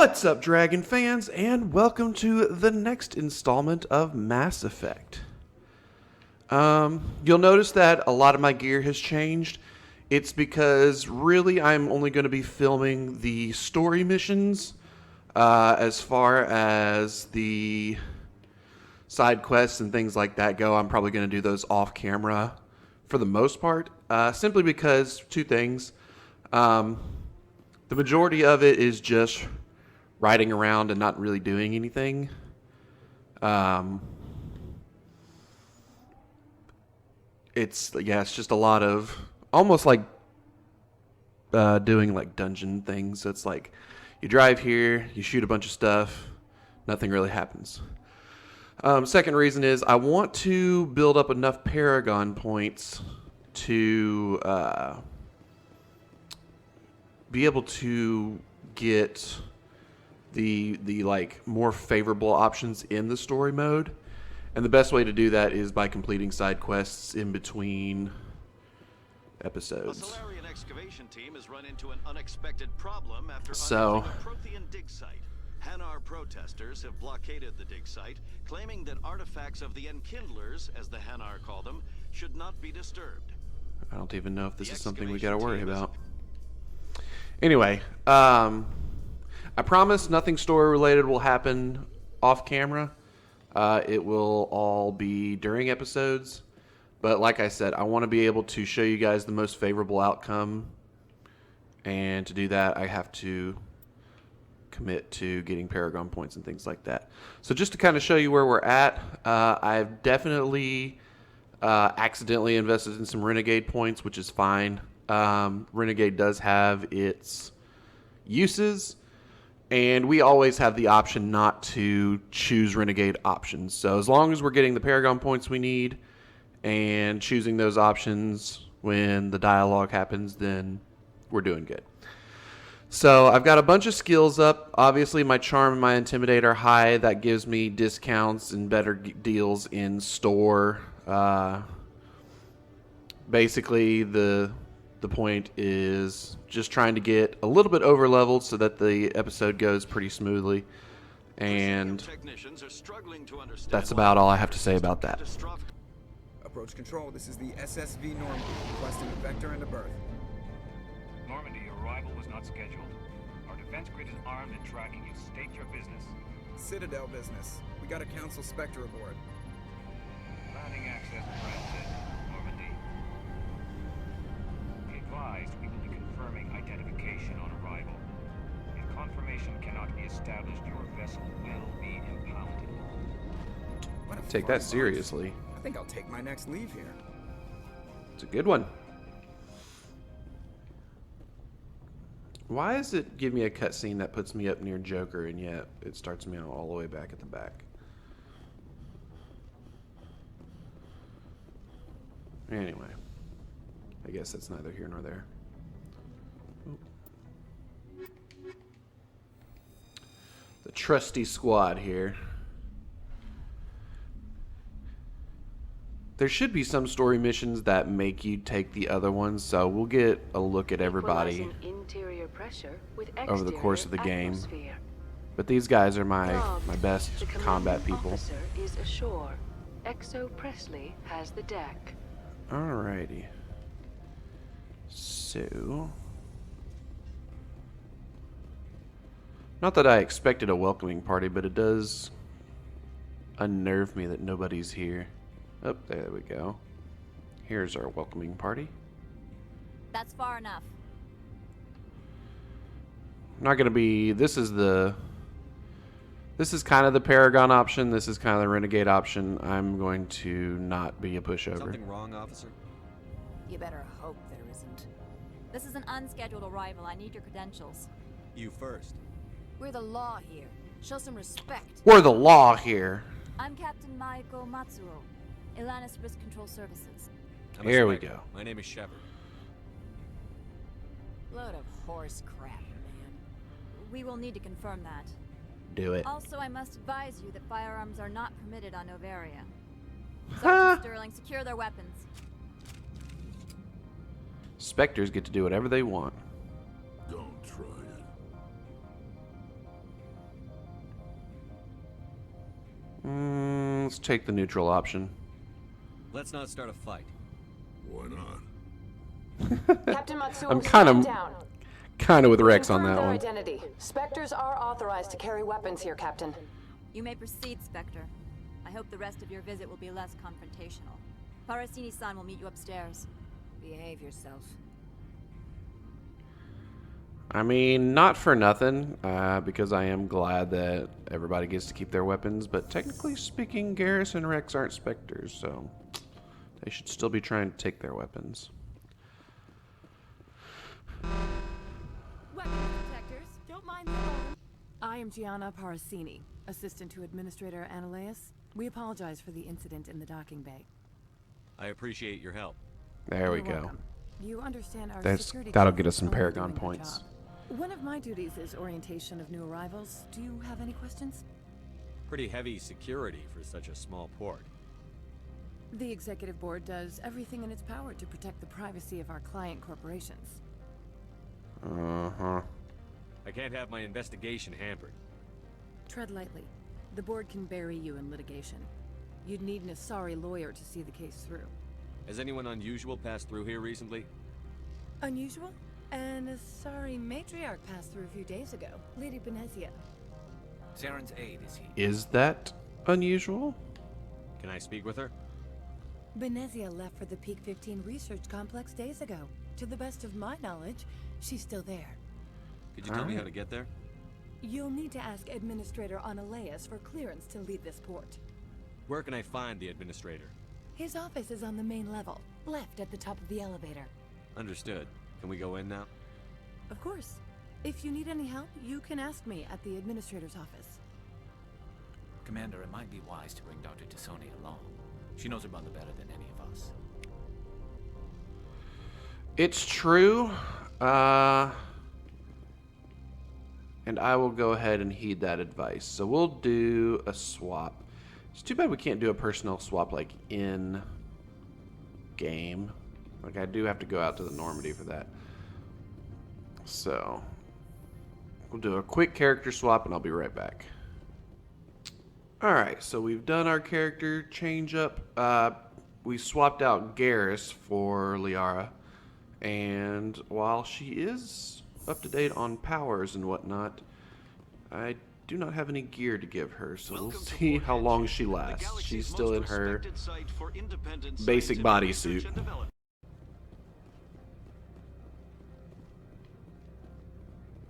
What's up, Dragon fans, and welcome to the next installment of Mass Effect. You'll notice that a lot of my gear has changed. It's because really I'm only going to be filming the story missions. As far as the side quests and things like that go, I'm probably going to do those off camera for the most part. Simply because two things. The majority of it is just riding around and not really doing anything. It's just a lot of almost like doing like dungeon things. So it's like you drive here, you shoot a bunch of stuff, nothing really happens. Second reason is I want to build up enough Paragon points to be able to get the like more favorable options in the story mode. And the best way to do that is by completing side quests in between episodes. A Solarian excavation team has run into an unexpected problem after So unearthing a Prothean dig site. Hanar protesters have blockaded the dig site, claiming that artifacts of the Enkindlers, as the Hanar call them, should not be disturbed. I don't even know if this The is something we excavation gotta worry team is- about. Anyway, I promise nothing story related will happen off camera. It will all be during episodes. But like I said, I want to be able to show you guys the most favorable outcome. And to do that, I have to commit to getting Paragon points and things like that. So just to kind of show you where we're at, I've definitely accidentally invested in some Renegade points, which is fine. Renegade does have its uses. And we always have the option not to choose Renegade options. So as long as we're getting the Paragon points we need and choosing those options when the dialogue happens, then we're doing good. So I've got a bunch of skills up. Obviously, my Charm and my Intimidate are high. That gives me discounts and better deals in store. Basically, the point is just trying to get a little bit over leveled so that the episode goes pretty smoothly. And that's about all I have to say about that. Approach control, this is the SSV Normandy, requesting a vector and a berth. Normandy, your arrival was not scheduled. Our defense grid is armed and tracking you. State your business. Citadel business. We got a Council Spectre aboard. Landing access granted. Normandy. Be advised, we will be confirming identification on arrival. If confirmation cannot be established, your vessel will be impounded. What a Take fun that seriously. I think I'll take my next leave here. It's a good one. Why does it give me a cutscene that puts me up near Joker and yet it starts me out all the way back at the back? Anyway, I guess that's neither here nor there. Oop. The trusty squad here. There should be some story missions that make you take the other ones, so we'll get a look at everybody over the course of the game. But these guys are my best combat people. Officer is ashore. Exo Presley has the deck. Alrighty. So, not that I expected a welcoming party, but it does unnerve me that nobody's here. Oh, there we go. Here's our welcoming party. That's far enough. Not gonna be. This is kind of the Paragon option. This is kind of the Renegade option. I'm going to not be a pushover. Something wrong, officer? You better hope there isn't. This is an unscheduled arrival. I need your credentials. You first. We're the law here. Show some respect. We're the law here. I'm Captain Maiko Matsuo, Ilanis Risk Control Services. Here we go. My name is Shepard. Load of horse crap, man. We will need to confirm that. Do it. Also, I must advise you that firearms are not permitted on Noveria. Sergeant Sterling, secure their weapons. Spectres get to do whatever they want. Don't try it. Let's take the neutral option. Let's not start a fight. Why not? Captain Matsuo, I'm stand down. kind of with Rex on Confirm that their one. identity. Spectres are authorized to carry weapons here, Captain. You may proceed, Spectre. I hope the rest of your visit will be less confrontational. Parasini-san will meet you upstairs. Behave yourself. I mean, not for nothing, because I am glad that everybody gets to keep their weapons, but technically speaking, Garrus and Rex aren't Spectres, so they should still be trying to take their weapons. Weapons detectors, don't mind the alarm. I am Gianna Parasini, assistant to Administrator Ananias. We apologize for the incident in the docking bay. I appreciate your help. There we You're go. welcome. You understand our That's- security that'll chief get us is some only Paragon doing their points. job. One of my duties is orientation of new arrivals. Do you have any questions? Pretty heavy security for such a small port. The executive board does everything in its power to protect the privacy of our client corporations. Uh-huh. I can't have my investigation hampered. Tread lightly. The board can bury you in litigation. You'd need an Asari lawyer to see the case through. Has anyone unusual passed through here recently? Unusual? An Asari matriarch passed through a few days ago. Lady Benezia. Saren's aide is he? Is that unusual? Can I speak with her? Benezia left for the Peak 15 research complex days ago. To the best of my knowledge, she's still there. Could you tell me how to get there? You'll need to ask Administrator Ananias for clearance to leave this port. Where can I find the administrator? His office is on the main level, left at the top of the elevator. Understood. Can we go in now? Of course. If you need any help, you can ask me at the Administrator's office. Commander, it might be wise to bring Dr. Tassoni along. She knows her mother better than any of us. It's true. And I will go ahead and heed that advice. So we'll do a swap. It's too bad we can't do a personnel swap like in game. Like I do have to go out to the Normandy for that. So we'll do a quick character swap and I'll be right back. Alright, so we've done our character change up. We swapped out Garrus for Liara. And while she is up to date on powers and whatnot, I do not have any gear to give her, so we'll see how long she lasts. She's still in her basic bodysuit.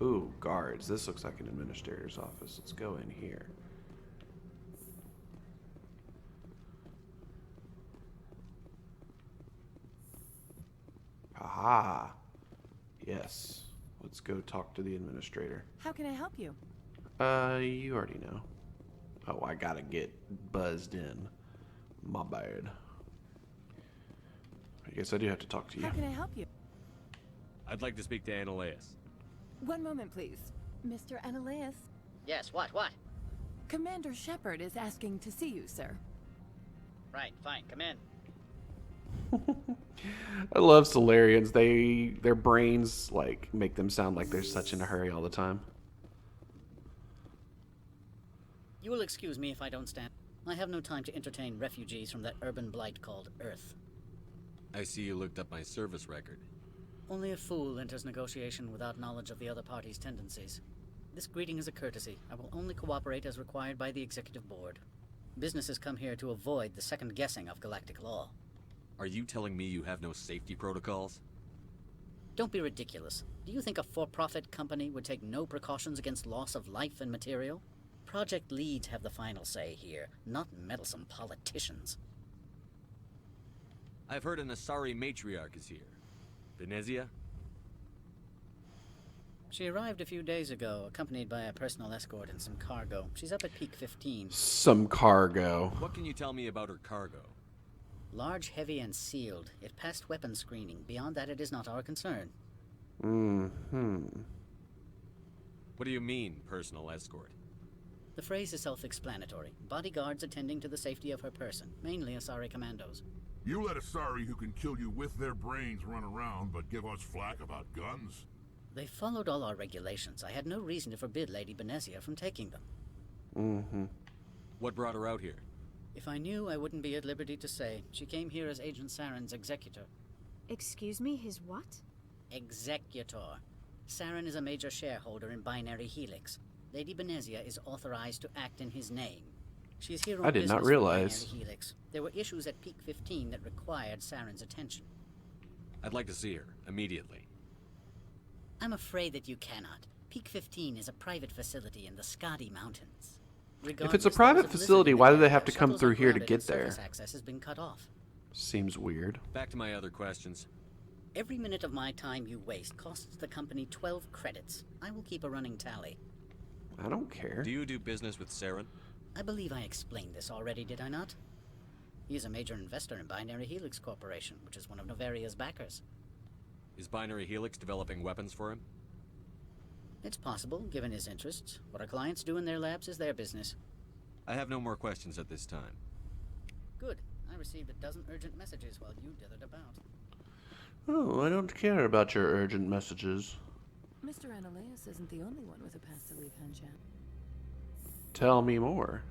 Ooh, guards. This looks like an administrator's office. Let's go in here. Aha. Yes. Let's go talk to the administrator. How can I help you? You already know. Oh, I gotta get buzzed in. My bad. I guess I do have to talk to you. How can I help you? I'd like to speak to Ananias. One moment, please. Mr. Ananias. Yes, what? Commander Shepard is asking to see you, sir. Right, fine, come in. I love Solarians. Their brains like make them sound like they're such in a hurry all the time. You will excuse me if I don't stand. I have no time to entertain refugees from that urban blight called Earth. I see you looked up my service record. Only a fool enters negotiation without knowledge of the other party's tendencies. This greeting is a courtesy. I will only cooperate as required by the Executive Board. Businesses come here to avoid the second guessing of galactic law. Are you telling me you have no safety protocols? Don't be ridiculous. Do you think a for-profit company would take no precautions against loss of life and material? Project leads have the final say here, not meddlesome politicians. I've heard an Asari matriarch is here. Benezia? She arrived a few days ago, accompanied by a personal escort and some cargo. She's up at Peak 15. Some cargo. What can you tell me about her cargo? Large, heavy, and sealed. It passed weapons screening. Beyond that, it is not our concern. What do you mean, personal escort? The phrase is self-explanatory. Bodyguards attending to the safety of her person, mainly Asari commandos. You let Asari who can kill you with their brains run around, but give us flack about guns? They followed all our regulations. I had no reason to forbid Lady Benezia from taking them. What brought her out here? If I knew, I wouldn't be at liberty to say. She came here as Agent Saren's executor. Excuse me, his what? Executor. Saren is a major shareholder in Binary Helix. Lady Benezia is authorized to act in his name. She's here on I did business not for realize. Binary Helix. There were issues at Peak 15 that required Saren's attention. I'd like to see her, immediately. I'm afraid that you cannot. Peak 15 is a private facility in the Scotty Mountains. If it's a private facility, why do they have to come through here to get there? Access has been cut off. Seems weird. Back to my other questions. Every minute of my time you waste costs the company 12 credits. I will keep a running tally. I don't care. Do you do business with Saren? I believe I explained this already, did I not? He is a major investor in Binary Helix Corporation, which is one of Noveria's backers. Is Binary Helix developing weapons for him? It's possible, given his interests. What our clients do in their labs is their business. I have no more questions at this time. Good. I received a dozen urgent messages while you dithered about. Oh, I don't care about your urgent messages. Mr. Analeas isn't the only one with a path to leave Hanshan. Tell me more.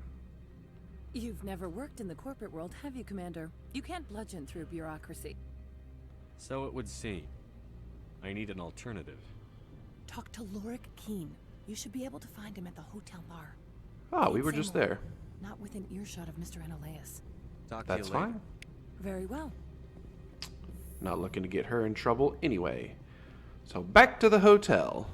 You've never worked in the corporate world, have you, Commander? You can't bludgeon through bureaucracy. So it would seem. I need an alternative. Talk to Lorik Keen. You should be able to find him at the hotel bar. Ah, we Can't were say just more. there. Not within earshot of Mr. Analeas. Talk to That's you later. fine. Very well. Not looking to get her in trouble anyway. So back to the hotel.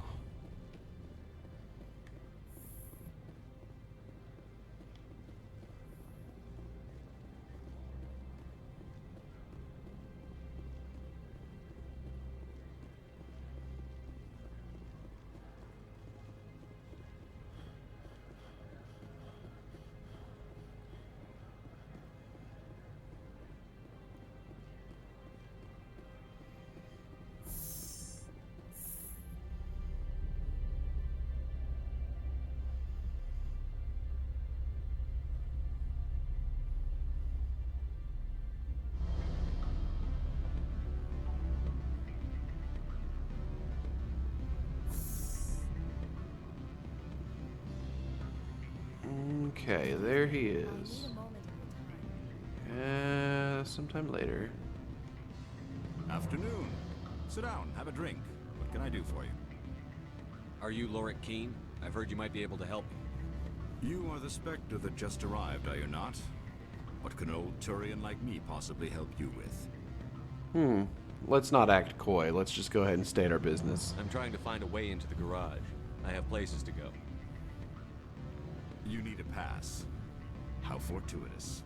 Okay, there he is. Sometime later. Afternoon. Sit down, have a drink. What can I do for you? Are you Lorik Keen? I've heard you might be able to help me. You are the Spectre that just arrived, are you not? What can old Turian like me possibly help you with? Let's not act coy. Let's just go ahead and state our business. I'm trying to find a way into the garage. I have places to go. You need a pass. How fortuitous.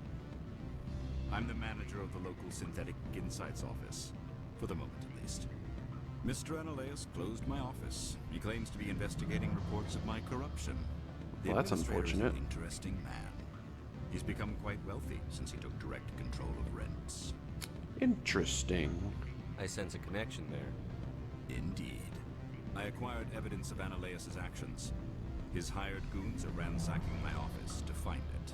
I'm the manager of the local Synthetic Insights office. For the moment, at least. Mr. Analeas closed my office. He claims to be investigating reports of my corruption. The Well, that's administrator is unfortunate. an interesting man. He's become quite wealthy since he took direct control of rents. Interesting. I sense a connection there. Indeed. I acquired evidence of Analeas' actions. His hired goons are ransacking my office to find it.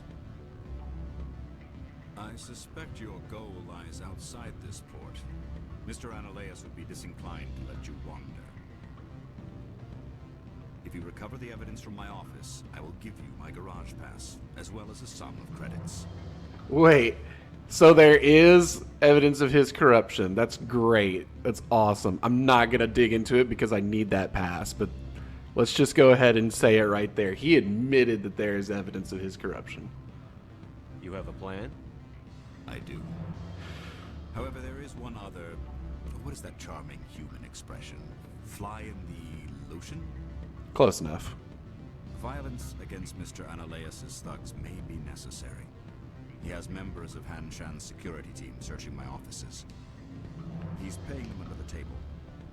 I suspect your goal lies outside this port. Mr. Analeas would be disinclined to let you wander. If you recover the evidence from my office, I will give you my garage pass, as well as a sum of credits. Wait, so there is evidence of his corruption. That's great. That's awesome. I'm not going to dig into it because I need that pass, but let's just go ahead and say it right there. He admitted that there is evidence of his corruption. You have a plan? I do. However, there is one other... What is that charming human expression? Fly in the lotion? Close enough. Violence against Mr. Analeas' thugs may be necessary. He has members of Hanshan's security team searching my offices. He's paying them under the table.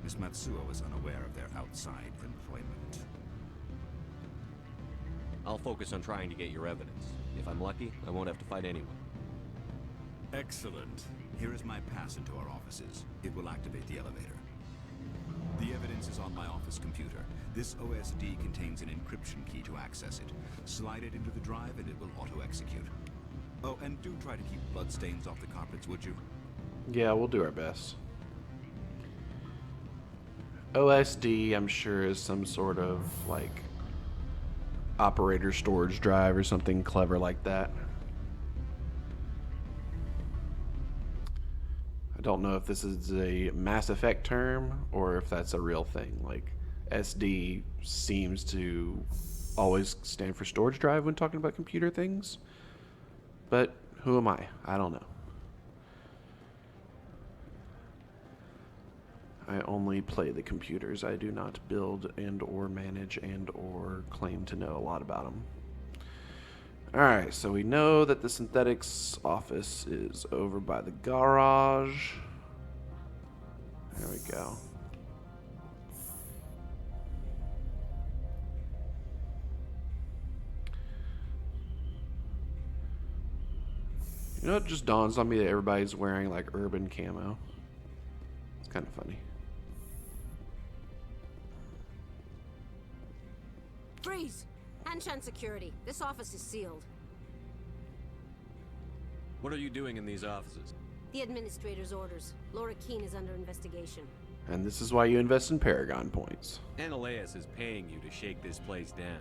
Miss Matsuo is unaware of their outside employment. I'll focus on trying to get your evidence. If I'm lucky, I won't have to fight anyone. Excellent. Here is my pass into our offices. It will activate the elevator. The evidence is on my office computer. This OSD contains an encryption key to access it. Slide it into the drive and it will auto-execute. Oh, and do try to keep bloodstains off the carpets, would you? Yeah, we'll do our best. OSD, I'm sure, is some sort of, like, operator storage drive or something clever like that. don't know if this is a Mass Effect term or if that's a real thing. Like, SD seems to always stand for storage drive when talking about computer things. But who am I? I don't know. I only play the computers. I do not build and or manage and or claim to know a lot about them. Alright, so we know that the synthetics office is over by the garage. There we go. You know, it just dawns on me that everybody's wearing like urban camo. It's kind of funny. Freeze! Anshan security. This office is sealed. What are you doing in these offices? The administrator's orders. Laura Keene is under investigation. And this is why you invest in Paragon points. Ananias is paying you to shake this place down.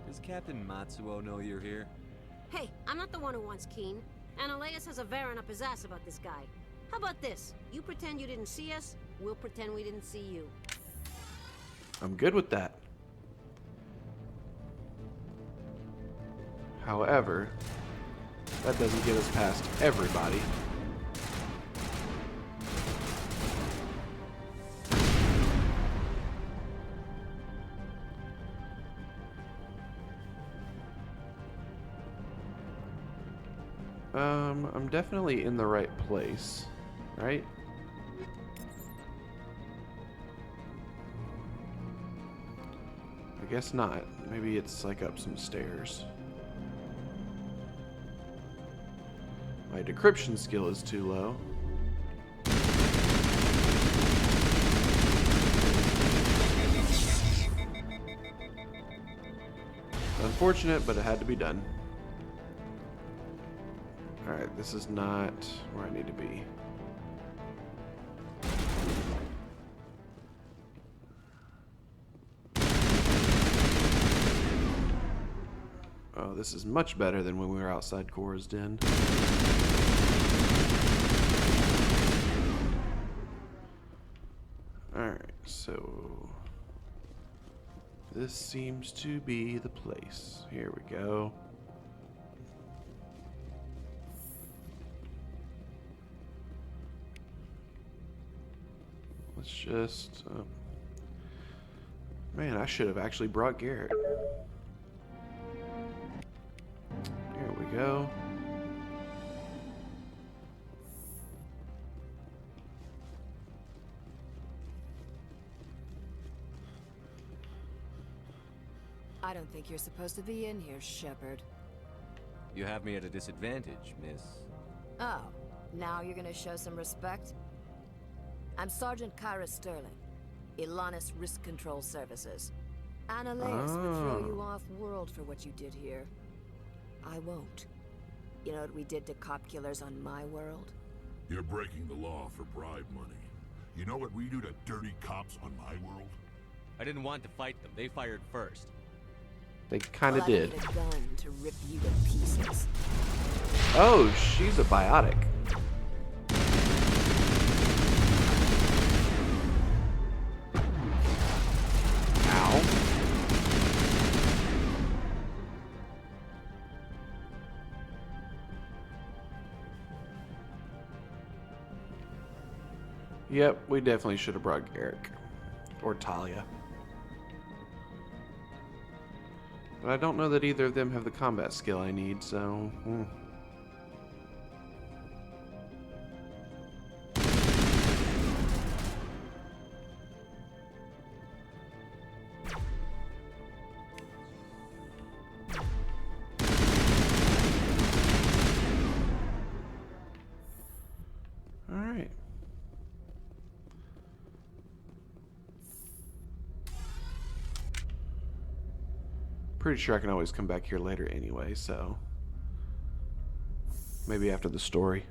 Does Captain Matsuo know you're here? Hey, I'm not the one who wants Keene. Ananias has a Varen up his ass about this guy. How about this? You pretend you didn't see us, we'll pretend we didn't see you. I'm good with that. However, that doesn't get us past everybody. I'm definitely in the right place, right? I guess not. Maybe it's like up some stairs. My decryption skill is too low. Unfortunate, but it had to be done. Alright, this is not where I need to be. Oh, this is much better than when we were outside Cora's den. Alright, so this seems to be the place. Here we go. Let's just... man, I should have actually brought Garrett. Here we go. I don't think you're supposed to be in here, Shepard. You have me at a disadvantage, miss. Oh, now you're gonna show some respect? I'm Sergeant Kyra Sterling, Ilanis Risk Control Services. Ananias would throw you off-world for what you did here. I won't. You know what we did to cop killers on my world? You're breaking the law for bribe money. You know what we do to dirty cops on my world? I didn't want to fight them. They fired first. They kind of Well, I did. need a gun to rip you to pieces. Oh, she's a biotic. Ow. Yep, we definitely should have brought Garrick. Or Talia. But I don't know that either of them have the combat skill I need, so... Alright. Pretty sure I can always come back here later anyway, so... maybe after the story.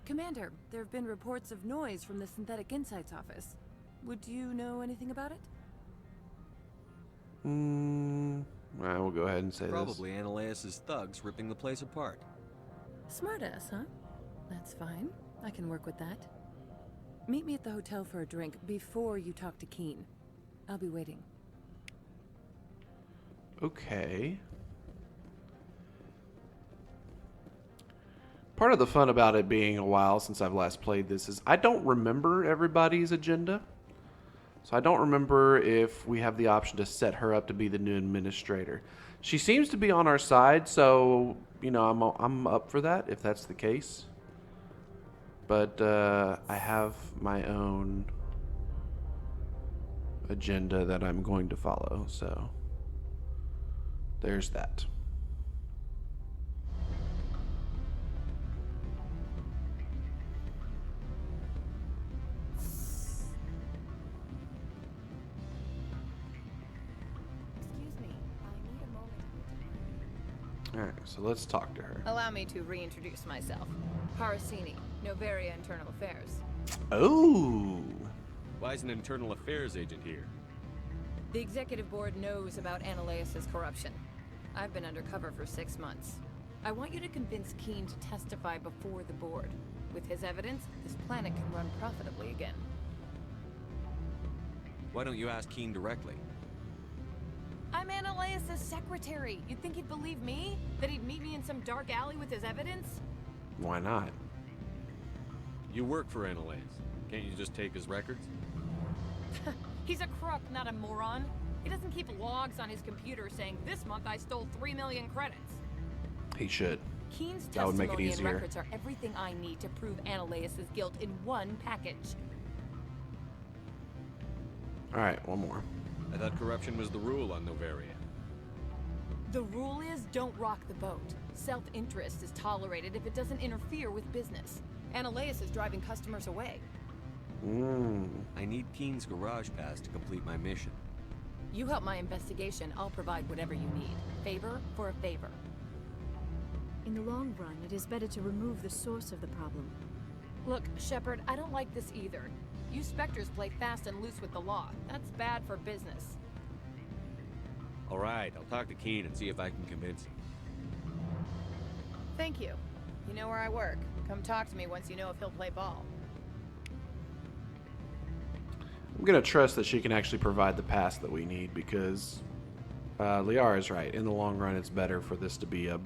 Commander, there have been reports of noise from the Synthetic Insights office. Would you know anything about it? Well, we'll go ahead and say Probably Ananias' thugs ripping the place apart. Smartass, huh? That's fine. I can work with that. Meet me at the hotel for a drink before you talk to Keen. I'll be waiting. Okay. Part of the fun about it being a while since I've last played this is I don't remember everybody's agenda. So I don't remember if we have the option to set her up to be the new administrator. She seems to be on our side, so, you know, I'm up for that if that's the case. But I have my own agenda that I'm going to follow, so there's that. Alright, so let's talk to her. Allow me to reintroduce myself. Parasini, Noveria Internal Affairs. Oh! Why is an internal affairs agent here? The executive board knows about Ananias' corruption. I've been undercover for 6 months. I want you to convince Keen to testify before the board. With his evidence, this planet can run profitably again. Why don't you ask Keen directly? I'm Ananias' secretary. You'd think he'd believe me? That he'd meet me in some dark alley with his evidence? Why not? You work for Ananias. Can't you just take his records? He's a crook, not a moron. He doesn't keep logs on his computer saying, this month I stole 3 million credits. He should. Keen's That would make it testimony and easier. records are everything I need to prove Ananias' guilt in one package. Alright, one more. I thought corruption was the rule on Noveria. The rule is don't rock the boat. Self-interest is tolerated if it doesn't interfere with business. Ananias is driving customers away. I need Keen's garage pass to complete my mission. You help my investigation, I'll provide whatever you need. Favor for a favor. In the long run, it is better to remove the source of the problem. Look, Shepard, I don't like this either. You Spectres play fast and loose with the law. That's bad for business. Alright, I'll talk to Keen and see if I can convince him. Thank you. You know where I work. Come talk to me once you know if he'll play ball. I'm going to trust that she can actually provide the pass that we need because Liara is right. In the long run, it's better for this to be a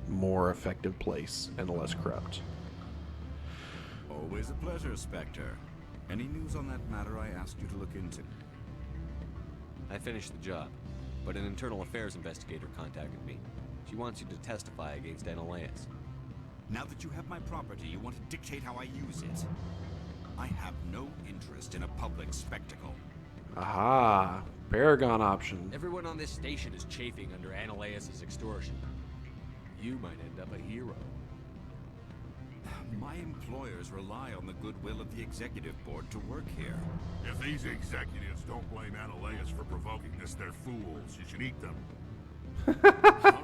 more effective place and less corrupt. Always a pleasure, Spectre. Any news on that matter I asked you to look into? I finished the job, but an internal affairs investigator contacted me. She wants you to testify against Ananias. Now that you have my property, you want to dictate how I use it. I have no interest in a public spectacle. Aha! Paragon option. Everyone on this station is chafing under Ananias' extortion. You might end up a hero. My employers rely on the goodwill of the executive board to work here. If these executives don't blame Ananias for provoking this, they're fools. You should eat them.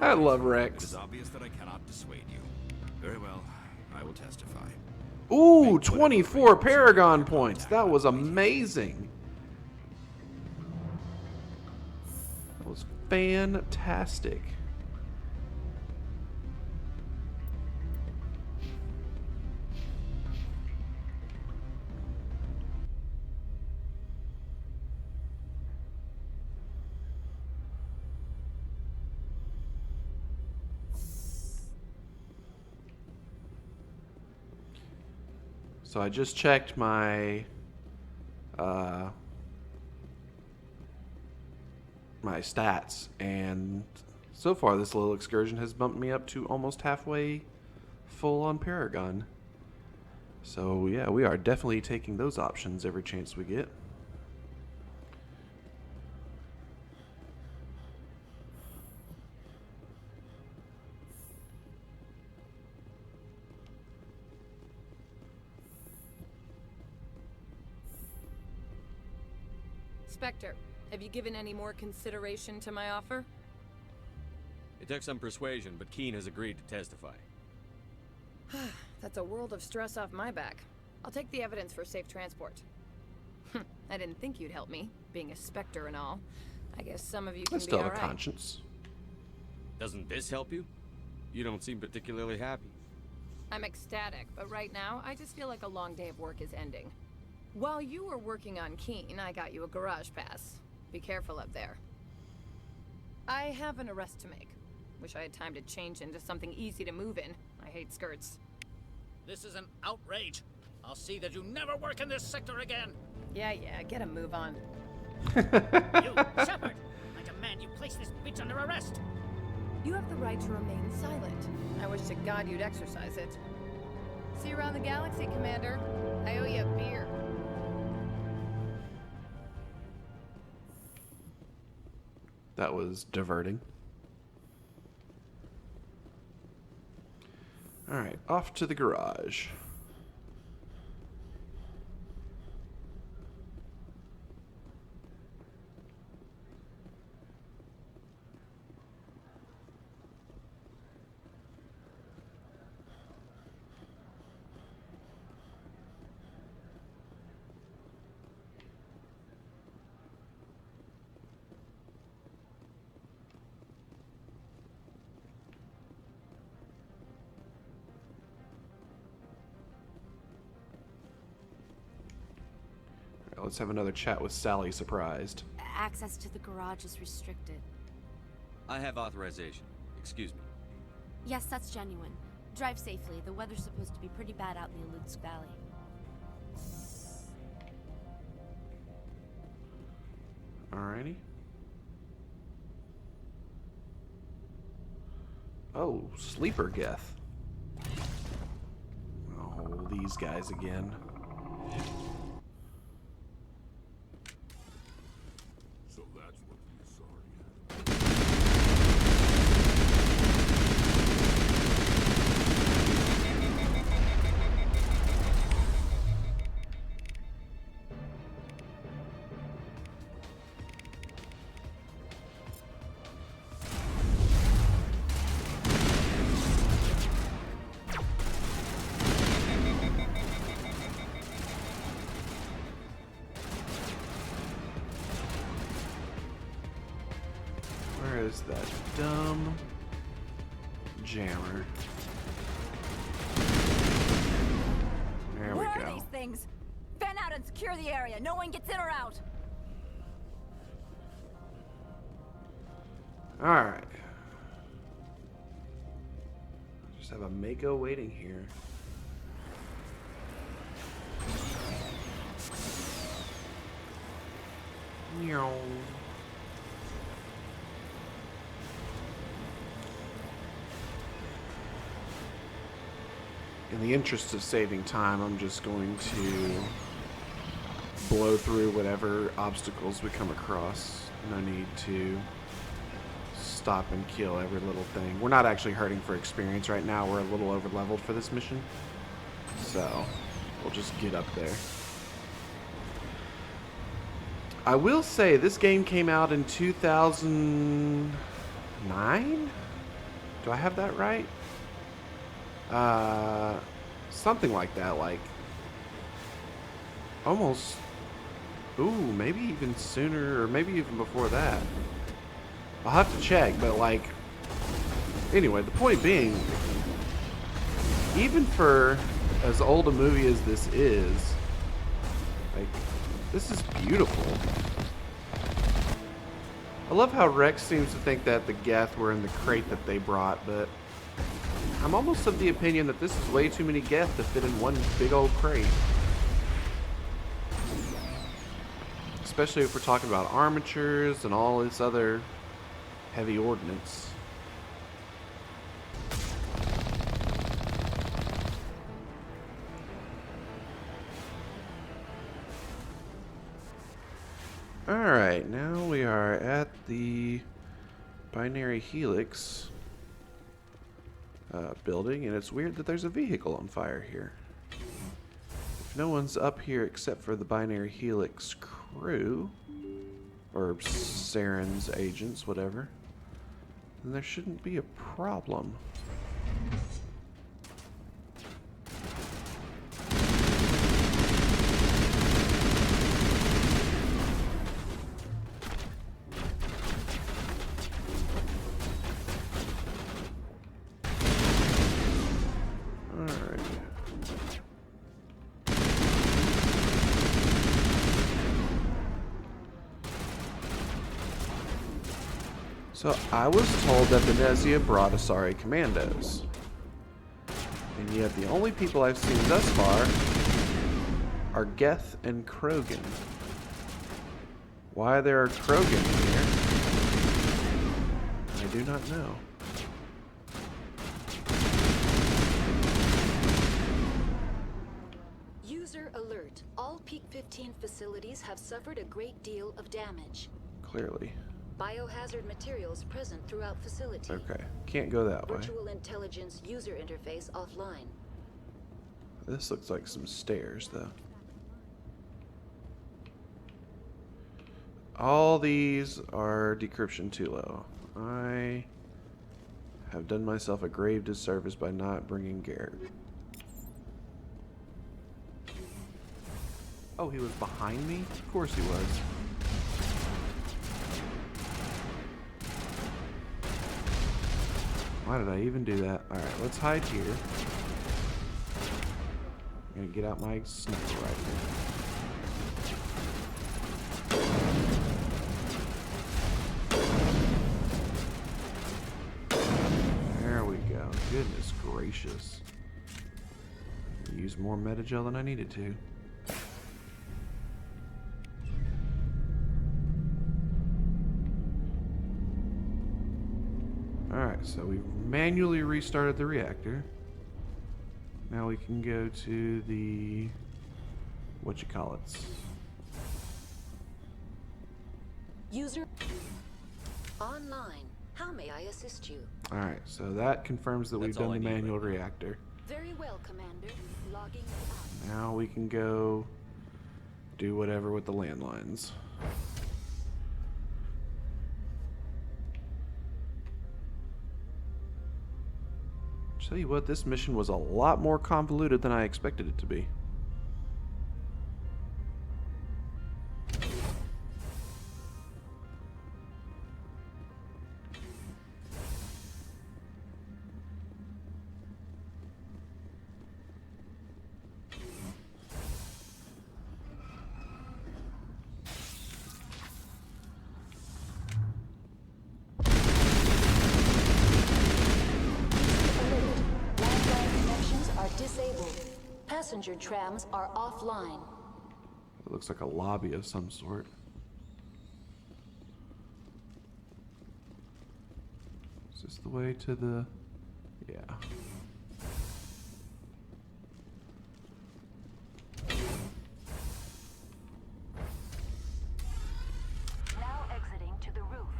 I love It Rex. is obvious that I cannot dissuade you. Very well, I will testify. Ooh, 24 Paragon points. That was amazing. That was fantastic. So I just checked my my stats, and so far this little excursion has bumped me up to almost halfway full on Paragon. So yeah, we are definitely taking those options every chance we get. Spectre, have you given any more consideration to my offer? It took some persuasion, but Keen has agreed to testify. That's a world of stress off my back. I'll take the evidence for safe transport. I didn't think you'd help me, being a Spectre and all. I guess some of you can I be still have a alright. conscience. Doesn't this help you? You don't seem particularly happy. I'm ecstatic, but right now, I just feel like a long day of work is ending. While you were working on Keen, I got you a garage pass. Be careful up there. I have an arrest to make. Wish I had time to change into something easy to move in. I hate skirts. This is an outrage. I'll see that you never work in this sector again. Yeah, get a move on. You, Shepard! I demand you place this bitch under arrest. You have the right to remain silent. I wish to God you'd exercise it. See you around the galaxy, Commander. I owe you a beer. That was diverting. Alright, off to the garage. Let's have another chat with Sally, surprised. Access to the garage is restricted. I have authorization. Excuse me. Yes, that's genuine. Drive safely. The weather's supposed to be pretty bad out in the Alutsk Valley. Alrighty. Oh, sleeper Geth. Oh, these guys again. So that's what the Asari Where is that dumb jammer? There we Where are go. these things? Fan out and secure the area. No one gets in or out. Alright. Just have a Mako waiting here. Meow. In the interest of saving time, I'm just going to blow through whatever obstacles we come across. No need to stop and kill every little thing. We're not actually hurting for experience right now. We're a little over leveled for this mission. So we'll just get up there. I will say this game came out in 2009? Do I have that right? Something like that, like almost, ooh, maybe even sooner, or maybe even before that. I'll have to check, but like, anyway, the point being, even for as old a movie as this is, like, this is beautiful. I love how Rex seems to think that the Geth were in the crate that they brought, but I'm almost of the opinion that this is way too many Geth to fit in one big old crate. Especially if we're talking about armatures and all this other heavy ordnance. Alright, now we are at the binary helix building, and it's weird that there's a vehicle on fire here. If no one's up here except for the binary helix crew, or Saren's agents, whatever, then there shouldn't be a problem. Alright. So I was told that Benezia brought Asari commandos. And yet the only people I've seen thus far are Geth and Krogan. Why there are Krogan here, I do not know. User alert. All Peak 15 facilities have suffered a great deal of damage. Clearly. Biohazard materials present throughout facility. Okay, can't go that way. Virtual intelligence user interface offline. This looks like some stairs, though. All these are decryption too low. I have done myself a grave disservice by not bringing Garrett. Oh, he was behind me? Of course he was. Why did I even do that? Alright, let's hide here. I'm gonna get out my sniper rifle. There we go. Goodness gracious. Use more metagel than I needed to. Alright, so we've manually restarted the reactor. Now we can go to the whatchamacallits. User online. How may I assist you? Alright, so that confirms that we've done the manual reactor. Very well, Commander. Logging out. Now we can go do whatever with the landlines. Tell you what, this mission was a lot more convoluted than I expected it to be. Passenger trams are offline. It looks like a lobby of some sort. Is this the way to the... Yeah. Now exiting to the roof.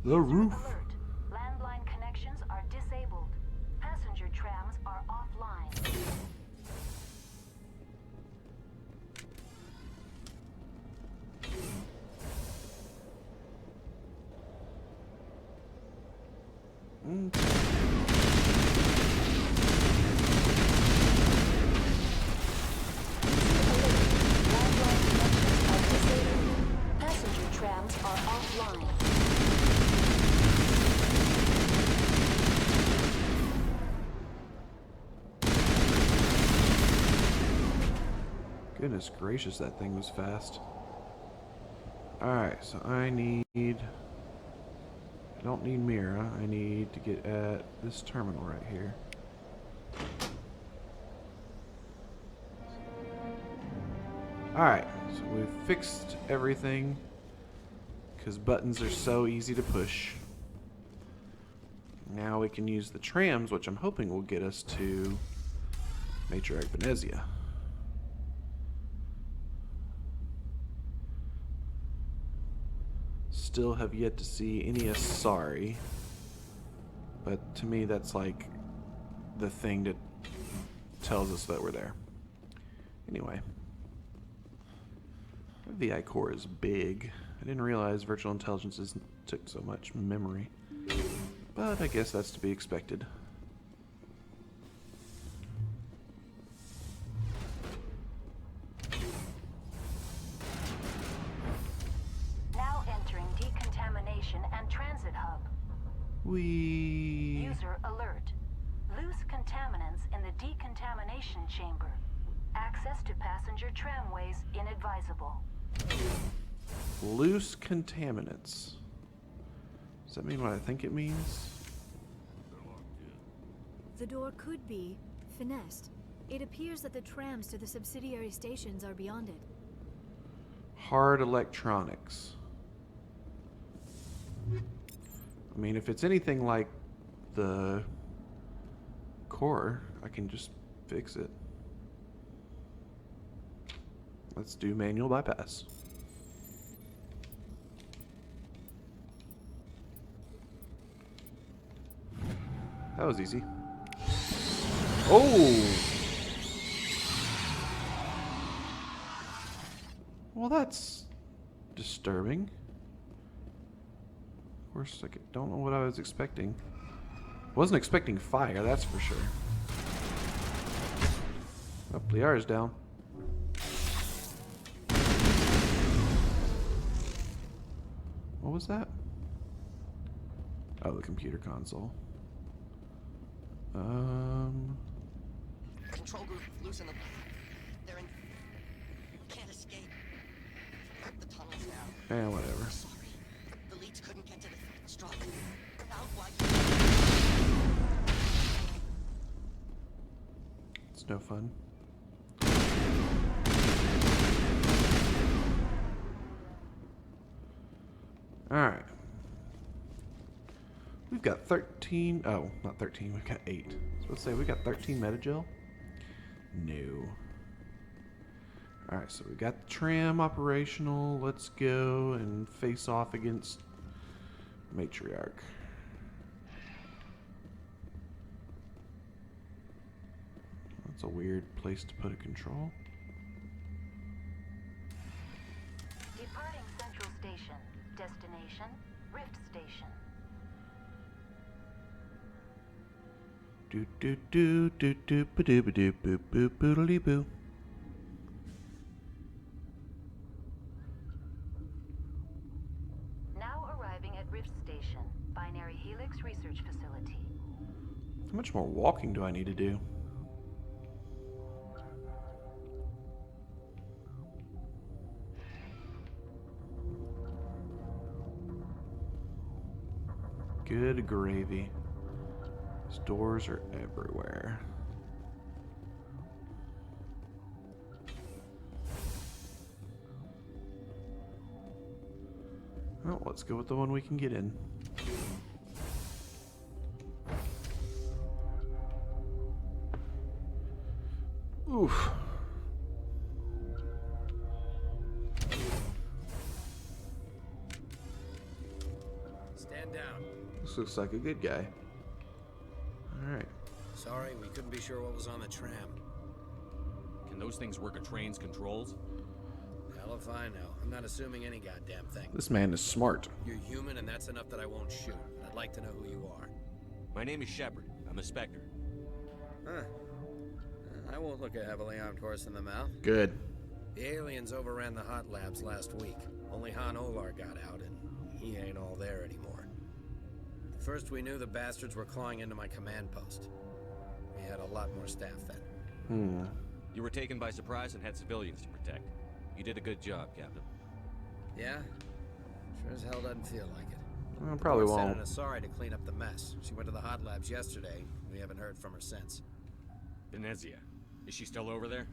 The roof. Alert. Landline connections are disabled. Passenger trams are offline. Passenger trams are offline. Goodness gracious, that thing was fast. Alright, so I don't need Mira. I need to get at this terminal right here. Alright, so we've fixed everything because buttons are so easy to push. Now we can use the trams, which I'm hoping will get us to Matriarch Benezia. Still have yet to see any Asari, but to me that's like the thing that tells us that we're there. Anyway, the VI core is big. I didn't realize virtual intelligences took so much memory, but I guess that's to be expected. And transit hub. User alert. Loose contaminants in the decontamination chamber. Access to passenger tramways inadvisable. Loose contaminants. that mean what I think it means? The door could be finessed. It appears that the trams to the subsidiary stations are beyond it. Hard electronics. I mean, if it's anything like the core, I can just fix it. Let's do manual bypass. That was easy. Oh! Well, that's disturbing. Of course, I don't know what I was expecting. Wasn't expecting fire, that's for sure. Oh, Liara's down. What was that? Oh, the computer console. Control group, loosen them. They're in. Can't escape. The tunnel's down. Eh, whatever. Sorry. The leads couldn't get to the struck. It's no fun. Alright. We've got 13. Oh, not 13. We've got 8. So let's say we got 13 metagel. No. Alright, so we got the tram operational. Let's go and face off against Matriarch. That's a weird place to put a control. Departing Central Station. Destination, Rift Station. Do do do do do ba do ba do boo boo boodly boo. Now arriving at Rift Station, Binary Helix Research Facility. How much more walking do I need to do? Good gravy. These doors are everywhere. Well, let's go with the one we can get in. Oof. Stand down. This looks like a good guy. Alright. Sorry, we couldn't be sure what was on the tram. Can those things work a train's controls? Hell if I know. I'm not assuming any goddamn thing. This man is smart. You're human, and that's enough that I won't shoot. I'd like to know who you are. My name is Shepard. I'm a Spectre. Huh. I won't look a heavily armed horse in the mouth. Good. The aliens overran the hot labs last week. Only Han Olar got out, and he ain't all there anymore. First we knew the bastards were clawing into my command post. We had a lot more staff then. You were taken by surprise and had civilians to protect. You did a good job, Captain. Yeah? Sure as hell doesn't feel like it. Probably Sent won't. an Asari to clean up the mess. She went to the hot labs yesterday. We haven't heard from her since. Benezia. Is she still over there?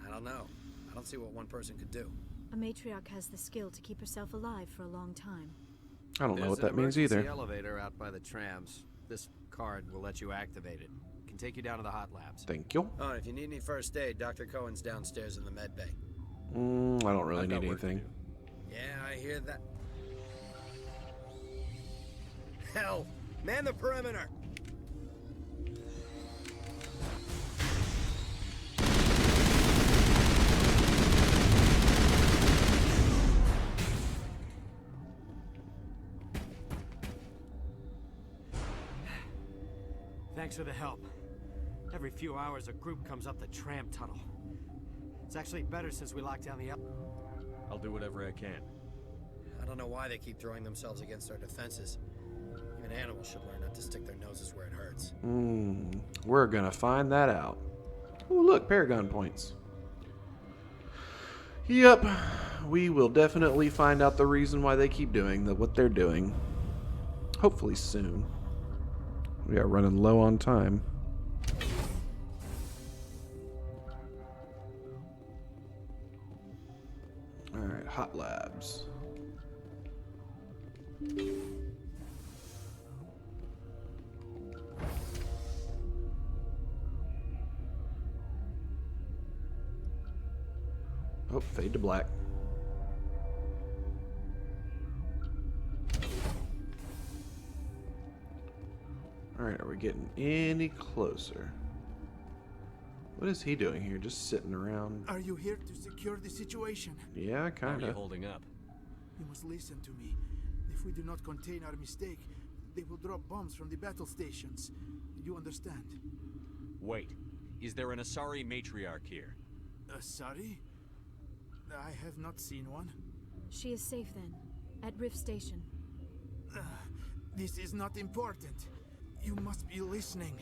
I don't know. I don't see what one person could do. A matriarch has the skill to keep herself alive for a long time. I don't know what that means There's an either. emergency elevator out by the trams. This card will let you activate it. Can take you down to the hot labs. Thank you. Oh, and if you need any first aid, Dr. Cohen's downstairs in the med bay. I don't really need anything. Yeah, I hear that. Hell, man the perimeter! Thanks for the help. Every few hours, a group comes up the tram tunnel. It's actually better since we locked down the I'll do whatever I can. I don't know why they keep throwing themselves against our defenses. Even animals should learn not to stick their noses where it hurts. We're gonna find that out. Ooh, look, Paragon points. Yep, we will definitely find out the reason why they keep doing what they're doing. hopefully soon. We are running low on time. Alright, hot labs. Oh, fade to black. Alright, are we getting any closer? What is he doing here? Just sitting around? Are you here to secure the situation? Yeah, kinda. How are you holding up? You must listen to me. If we do not contain our mistake, they will drop bombs from the battle stations. You understand? Wait. Is there an Asari matriarch here? Asari? I have not seen one. She is safe then, at Rift Station. This is not important. You must be listening.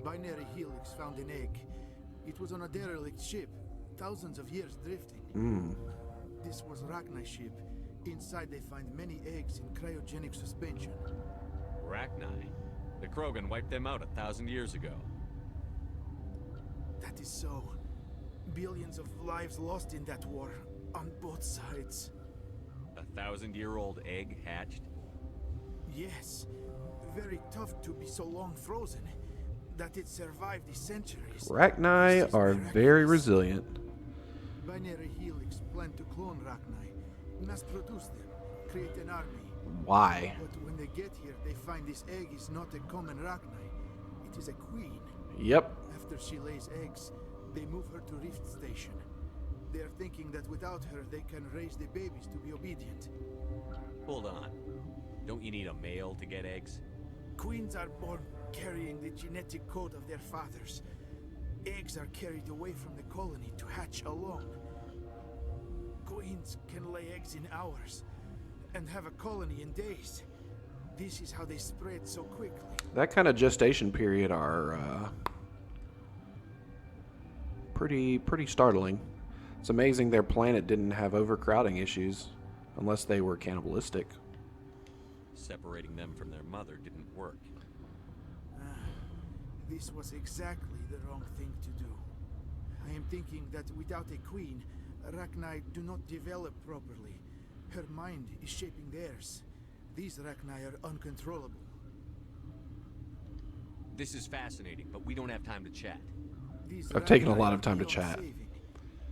Binary Helix found an egg. It was on a derelict ship, thousands of years drifting. This was Rachni's ship. Inside they find many eggs in cryogenic suspension. Rachni? The Krogan wiped them out 1,000 years ago. That is so. Billions of lives lost in that war, on both sides. 1,000-year-old egg hatched? Yes. Very tough to be so long frozen. That it survived the centuries. Rachni are very resilient. Binary Helix planned to clone Rachni, mass produce them, create an army. Why? But when they get here, they find this egg is not a common Rachni. It is a queen. Yep. After she lays eggs, they move her to Rift Station. They are thinking that without her, they can raise the babies to be obedient. Hold on. Don't you need a male to get eggs? Queens are born carrying the genetic code of their fathers. Eggs are carried away from the colony to hatch alone. Queens can lay eggs in hours and have a colony in days. This is how they spread so quickly. That kind of gestation period are pretty startling. It's amazing their planet didn't have overcrowding issues, unless they were cannibalistic. Separating them from their mother didn't work. This was exactly the wrong thing to do. I am thinking that without a queen, Rachni do not develop properly. Her mind is shaping theirs. These Rachni are uncontrollable. This is fascinating, but we don't have time to chat. I've taken a lot of time to chat.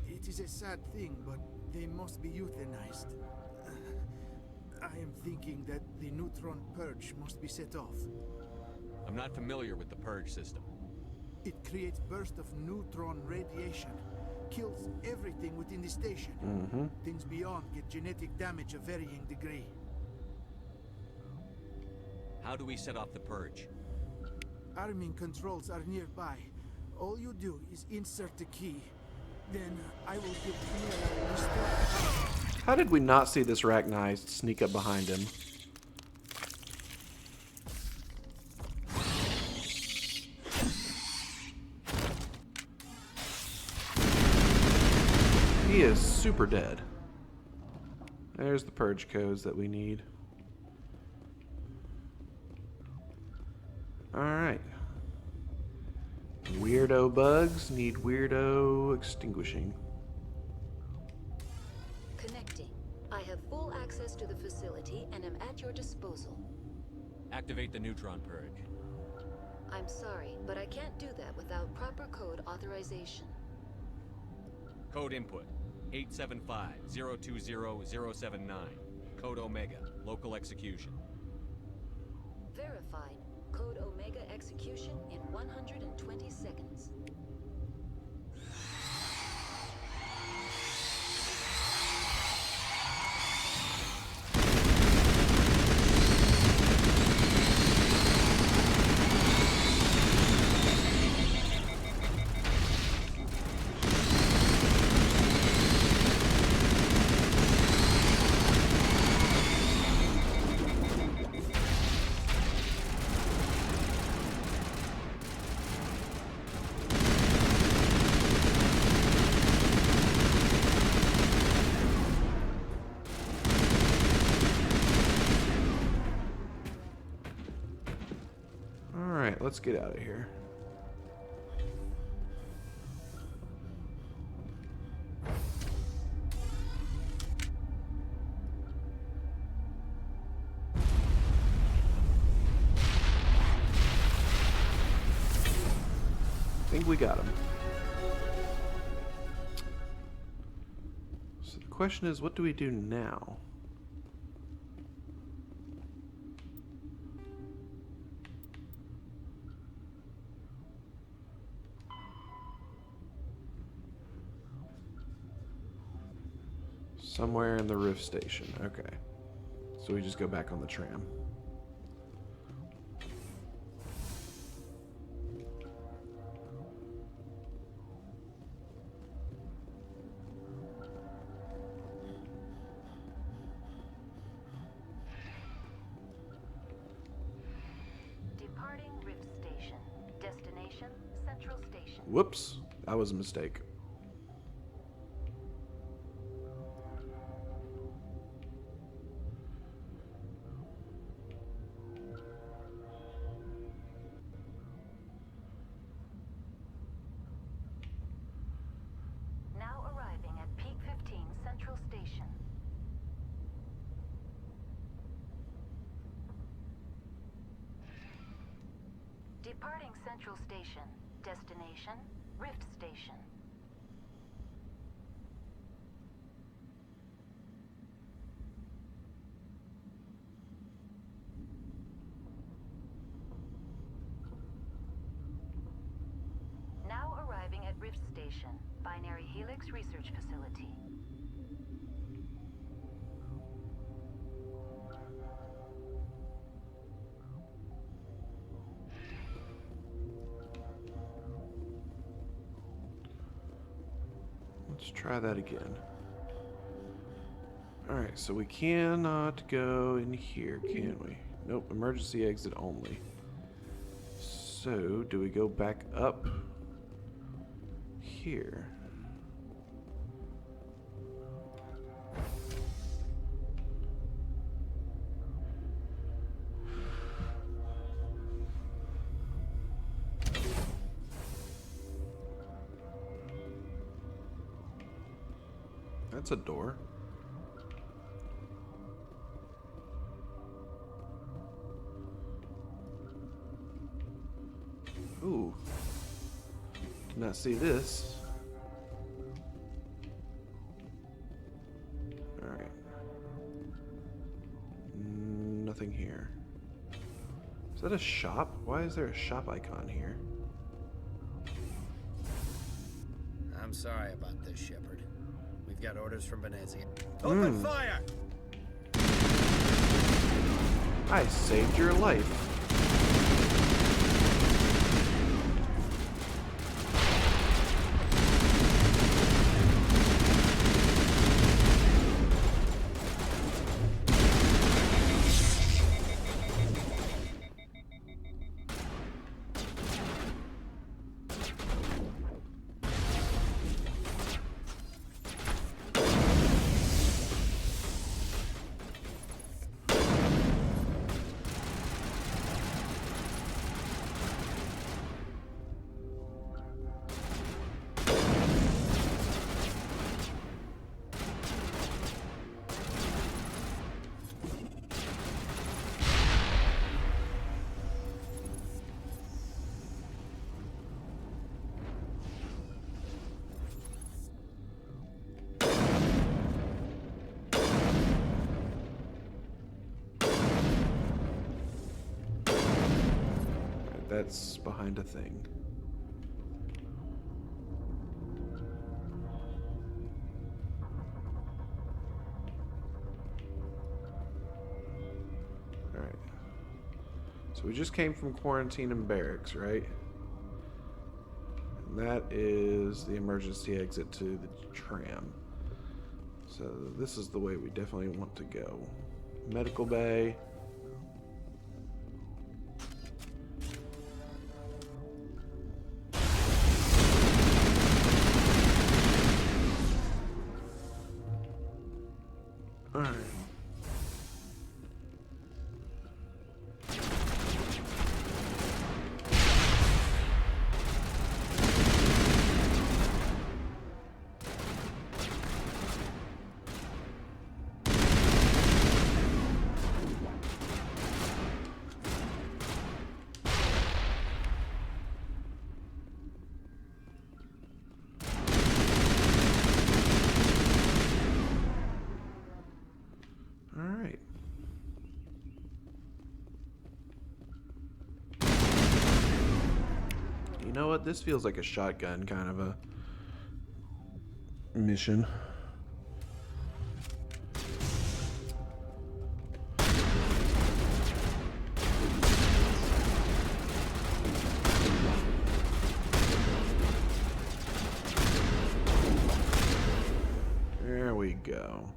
It is a sad thing, but they must be euthanized. I am thinking that the neutron purge must be set off. I'm not familiar with the purge system. It creates bursts of neutron radiation, kills everything within the station. Things beyond get genetic damage of varying degree. How do we set off the purge? Arming controls are nearby. All you do is insert the key. Then I will give Camilla restore. How did we not see this Rachni sneak up behind him? He is super dead. There's the purge codes that we need. Alright. Weirdo bugs need weirdo extinguishing. Connecting. I have full access to the facility and am at your disposal. Activate the neutron purge. I'm sorry, but I can't do that without proper code authorization. Code input 875-020-079. Code Omega. Local execution. Verified. Code Omega execution in 120 seconds. Alright, let's get out of here. I think we got him. So the question is, what do we do now? Somewhere in the Rift Station. Okay. So we just go back on the tram. Departing Rift Station. Destination, Central Station. Whoops. That was a mistake. Now arriving at Peak 15 Central Station. Departing Central Station. Destination, Rift Station. Now arriving at Rift Station, Binary Helix Research Facility. Let's try that again. Alright, so we cannot go in here, can we? Nope, emergency exit only. So, do we go back up here? That's a door. Ooh. Did not see this. Alright. Nothing here. Is that a shop? Why is there a shop icon here? I'm sorry about this, Shepard. We've got orders from Benezia. Open fire! I saved your life. That's behind a thing. Alright. So we just came from quarantine and barracks, right? And that is the emergency exit to the tram. So this is the way we definitely want to go. Medical bay. Alright. You know what? This feels like a shotgun kind of a mission. There we go.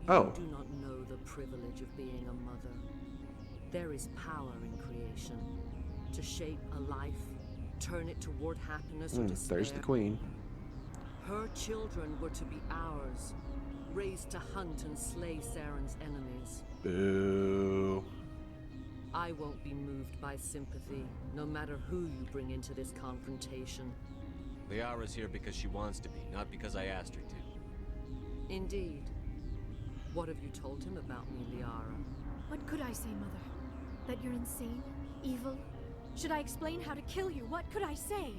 You do not know the privilege of being a mother. There is power in creation. To shape a life, turn it toward happiness or despair. There's the queen. Her children were to be ours, raised to hunt and slay Saren's enemies. Boo. I won't be moved by sympathy, no matter who you bring into this confrontation. Liara's here because she wants to be, not because I asked her to. Indeed. What have you told him about me, Liara? What could I say, Mother? That you're insane? Evil? Should I explain how to kill you? What could I say?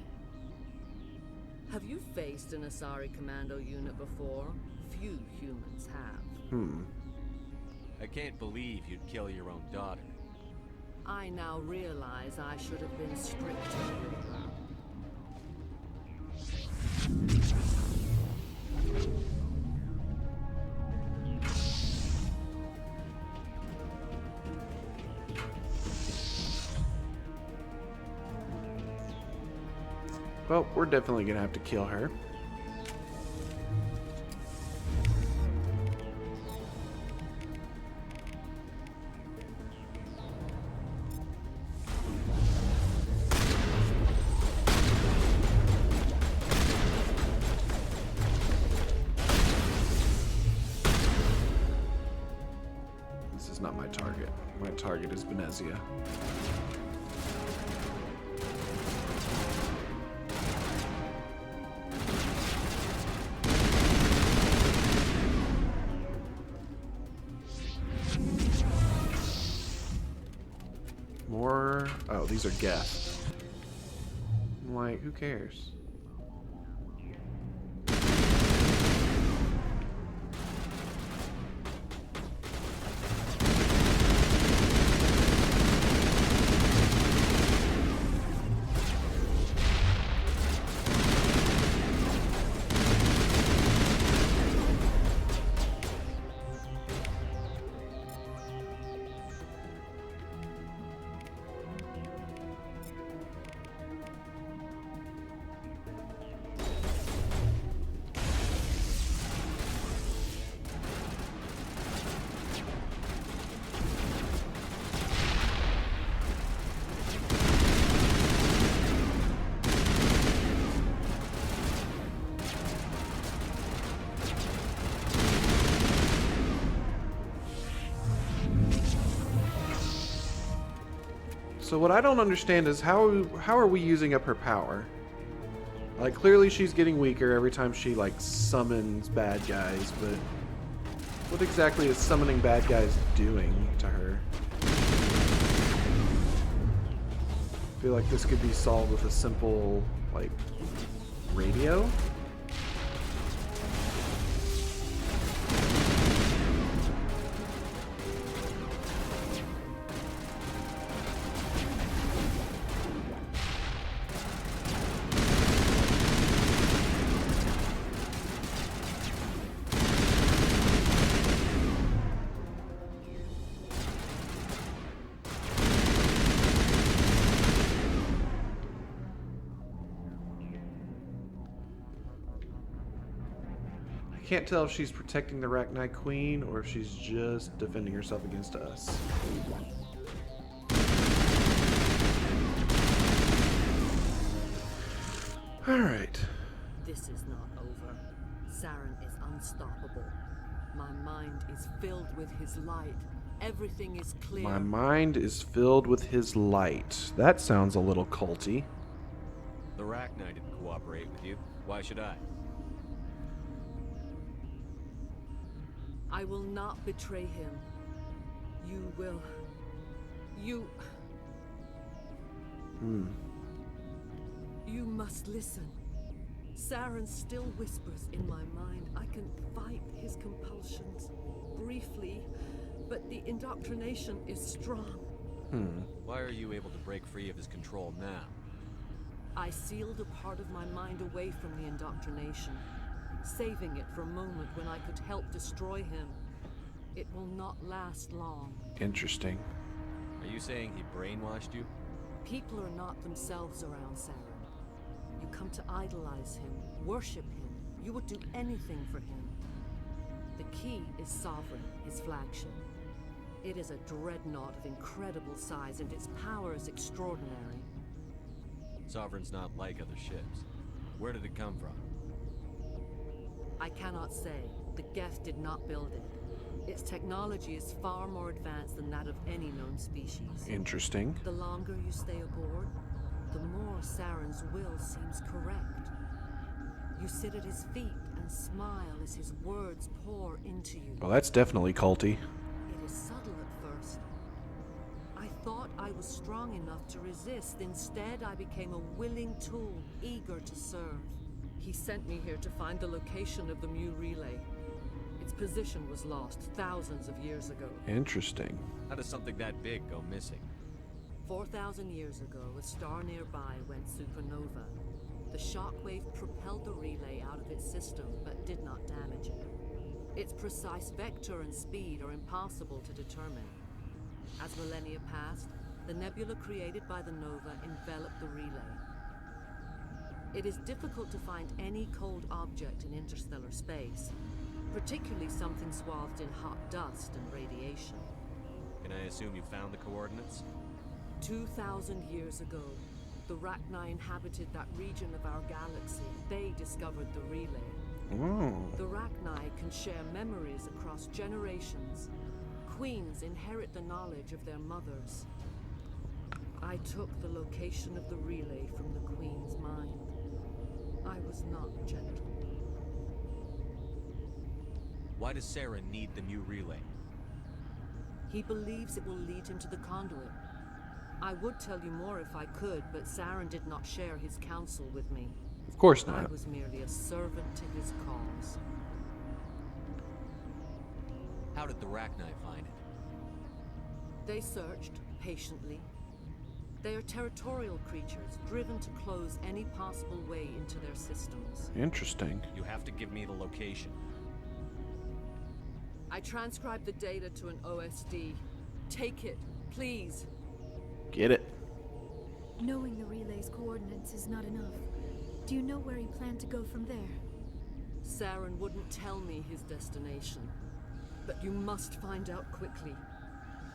Have you faced an Asari commando unit before? Few humans have. I can't believe you'd kill your own daughter. I now realize I should have been stricter with her. Well, we're definitely gonna have to kill her. This is not my target. My target is Benezia. More. Oh, these are guests. I'm like, who cares? So what I don't understand is how are we using up her power? Like, clearly she's getting weaker every time she, like, summons bad guys, but what exactly is summoning bad guys doing to her? I feel like this could be solved with a simple, like, radio? I can't tell if she's protecting the Rachni Queen or if she's just defending herself against us. Alright. This is not over. Saren is unstoppable. My mind is filled with his light. Everything is clear. My mind is filled with his light. That sounds a little culty. The Rachni didn't cooperate with you. Why should I? I will not betray him. You will. You must listen. Saren still whispers in my mind. I can fight his compulsions briefly, but the indoctrination is strong. Why are you able to break free of his control now? I sealed a part of my mind away from the indoctrination, saving it for a moment when I could help destroy him. It will not last long. Interesting. Are you saying he brainwashed you? People are not themselves around Saren. You come to idolize him, worship him. You would do anything for him. The key is Sovereign, his flagship. It is a dreadnought of incredible size, and its power is extraordinary. Sovereign's not like other ships. Where did it come from? I cannot say. The Geth did not build it. Its technology is far more advanced than that of any known species. Interesting. The longer you stay aboard, the more Saren's will seems correct. You sit at his feet and smile as his words pour into you. Well, that's definitely culty. It is subtle at first. I thought I was strong enough to resist. Instead, I became a willing tool, eager to serve. He sent me here to find the location of the Mu relay. Its position was lost thousands of years ago. Interesting. How does something that big go missing? 4,000 years ago, a star nearby went supernova. The shockwave propelled the relay out of its system, but did not damage it. Its precise vector and speed are impossible to determine. As millennia passed, the nebula created by the nova enveloped the relay. It is difficult to find any cold object in interstellar space, particularly something swathed in hot dust and radiation. Can I assume you found the coordinates? 2,000 years ago, the Rachni inhabited that region of our galaxy. They discovered the relay. The Rachni can share memories across generations. Queens inherit the knowledge of their mothers. I took the location of the relay from the Queen's mind. I was not gentle. Why does Saren need the new relay? He believes it will lead him to the conduit. I would tell you more if I could, but Saren did not share his counsel with me. Of course not. I was merely a servant to his cause. How did the Rachni find it? They searched patiently. They are territorial creatures, driven to close any possible way into their systems. Interesting. You have to give me the location. I transcribed the data to an OSD. Take it, please. Get it. Knowing the relay's coordinates is not enough. Do you know where he planned to go from there? Saren wouldn't tell me his destination. But you must find out quickly.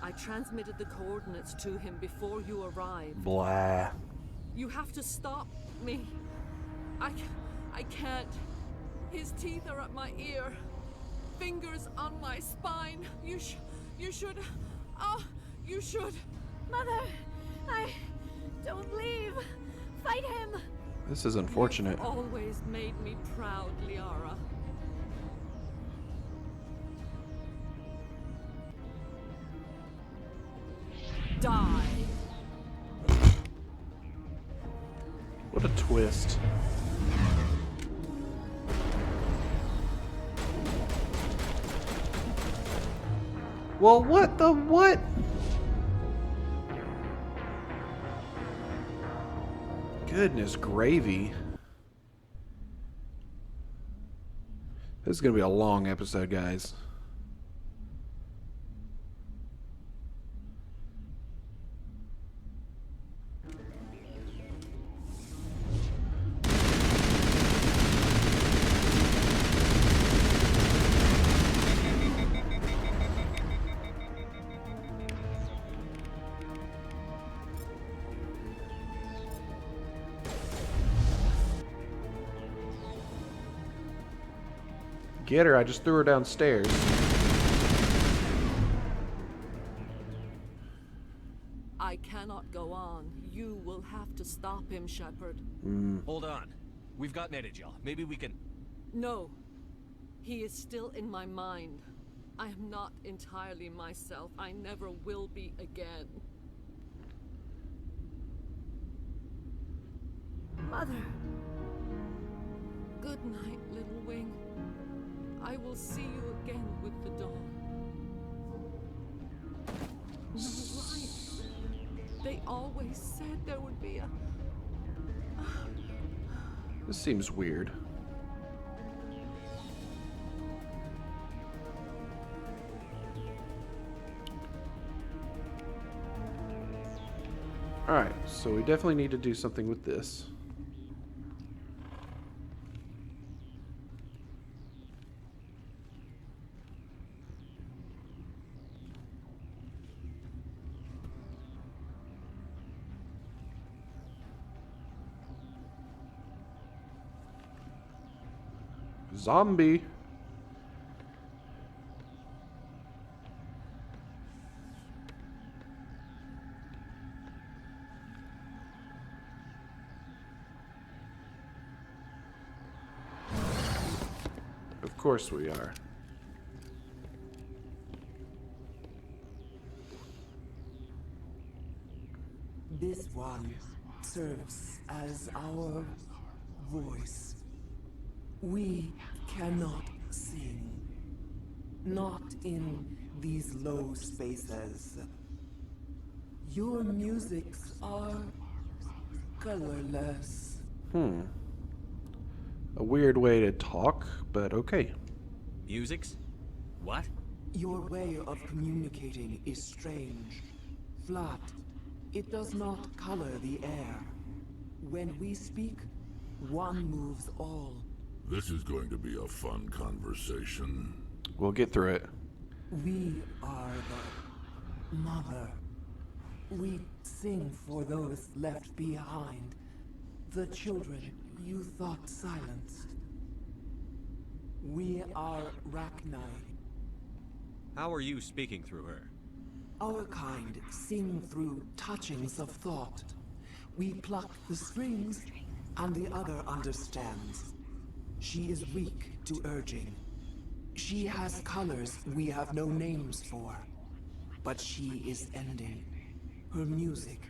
I transmitted the coordinates to him before you arrived. Blah. You have to stop me. I can't. His teeth are at my ear. Fingers on my spine. You should. Oh, you should. Mother, don't leave. Fight him. This is unfortunate. You've always made me proud, Liara. Die. What a twist. Well, what the what? Goodness gravy. This is going to be a long episode, guys. Get her, I just threw her downstairs. I cannot go on. You will have to stop him, Shepard. Hold on. We've got Metagel. Maybe we can... No. He is still in my mind. I am not entirely myself. I never will be again. Mother. Good night, little wing. I will see you again with the dawn. No, right. They always said there would be a... This seems weird. Alright, so we definitely need to do something with this. Zombie. Of course we are. This one serves as our voice. We cannot sing. Not in these low spaces. Your musics are colorless. A weird way to talk, but okay. Musics? What? Your way of communicating is strange. Flat. It does not color the air. When we speak, one moves all. This is going to be a fun conversation. We'll get through it. We are the mother. We sing for those left behind. The children you thought silenced. We are Rachni. How are you speaking through her? Our kind sing through touchings of thought. We pluck the strings, and the other understands. She is weak to urging. She has colors we have no names for. But she is ending. Her music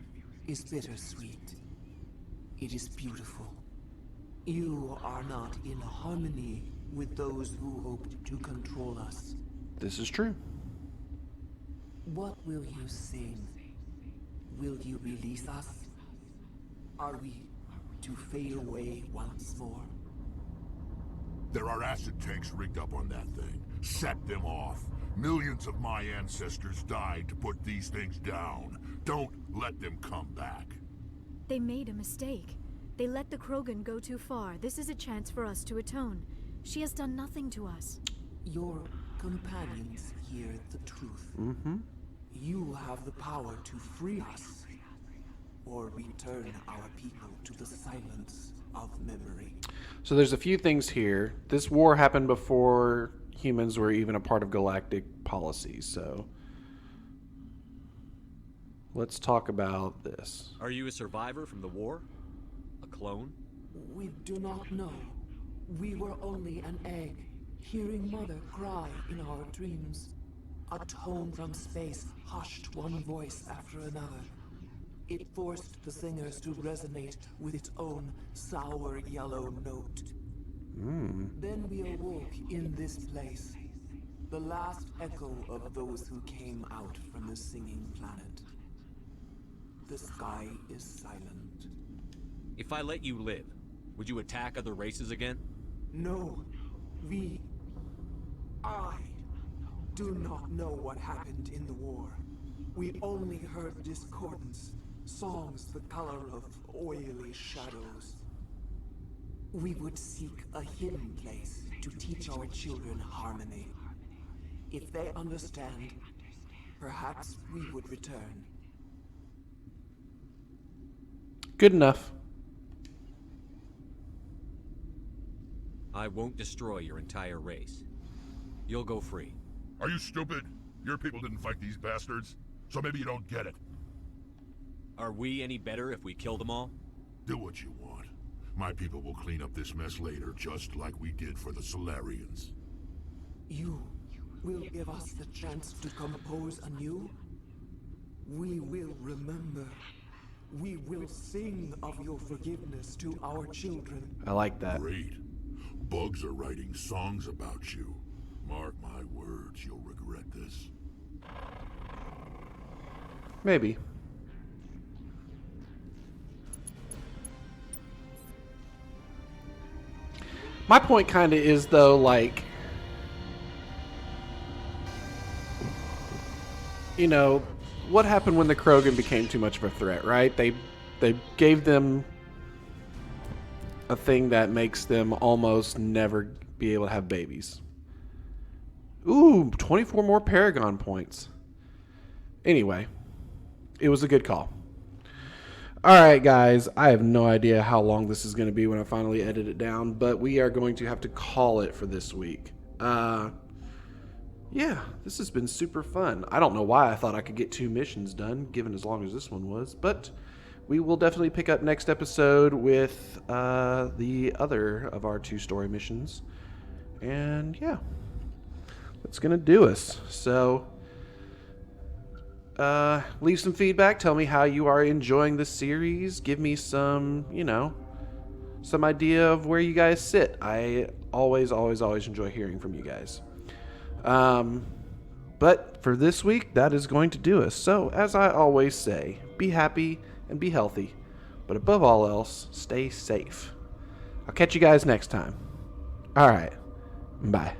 is bittersweet. It is beautiful. You are not in harmony with those who hoped to control us. This is true. What will you sing? Will you release us? Are we to fade away once more? There are acid tanks rigged up on that thing. Set them off. Millions of my ancestors died to put these things down. Don't let them come back. They made a mistake. They let the Krogan go too far. This is a chance for us to atone. She has done nothing to us. Your companions hear the truth. You have the power to free us, or return our people to the silence of memory. So there's a few things here. This war happened before humans were even a part of galactic policy, so let's talk about this. Are you a survivor from the war? A clone? We do not know. We were only an egg, hearing Mother cry in our dreams. A tone from space hushed one voice after another. It forced the singers to resonate with its own sour yellow note. Then we awoke in this place, the last echo of those who came out from the singing planet. The sky is silent. If I let you live, would you attack other races again? No, I do not know what happened in the war. We only heard discordance, songs the color of oily shadows. We would seek a hidden place to teach our children harmony. If they understand, perhaps we would return. Good enough. I won't destroy your entire race. You'll go free. Are you stupid? Your people didn't fight these bastards, so maybe you don't get it. Are we any better if we kill them all? Do what you want. My people will clean up this mess later, just like we did for the Solarians. You will give us the chance to compose anew? We will remember. We will sing of your forgiveness to our children. I like that. Great. bugs are writing songs about you. Mark my words, you'll regret this. Maybe. My point kind of is, though, like, you know, what happened when the Krogan became too much of a threat, right? They gave them a thing that makes them almost never be able to have babies. Ooh, 24 more Paragon points. Anyway, it was a good call. Alright, guys, I have no idea how long this is going to be when I finally edit it down, but we are going to have to call it for this week. Yeah, this has been super fun. I don't know why I thought I could get 2 missions done, given as long as this one was, but we will definitely pick up next episode with the other of our 2 story missions. And yeah, that's going to do us. So, leave some feedback. Tell me how you are enjoying the series. Give me some, some idea of where you guys sit. I always enjoy hearing from you guys. But for this week, that is going to do us. So, as I always say, be happy and be healthy. But above all else, stay safe. I'll catch you guys next time. All right. Bye.